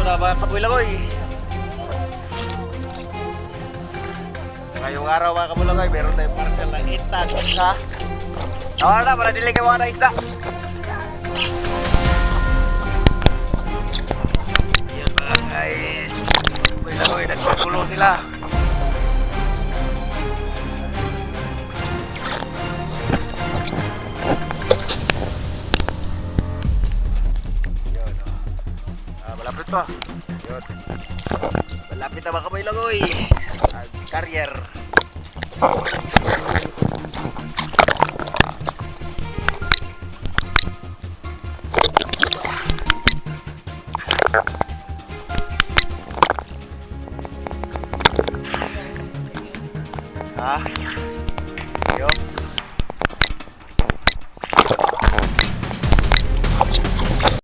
na mga kabulagoy. Ngayong araw mga kabulagoy, meron tayong parcel ng itag ha. Tawar na para dili kayo mga naisda. Yan mga guys, kabulagoy, nagpagulo sila. Malapit pa. Yun. Malapit na mga kabulagoy. Carrier. Ha?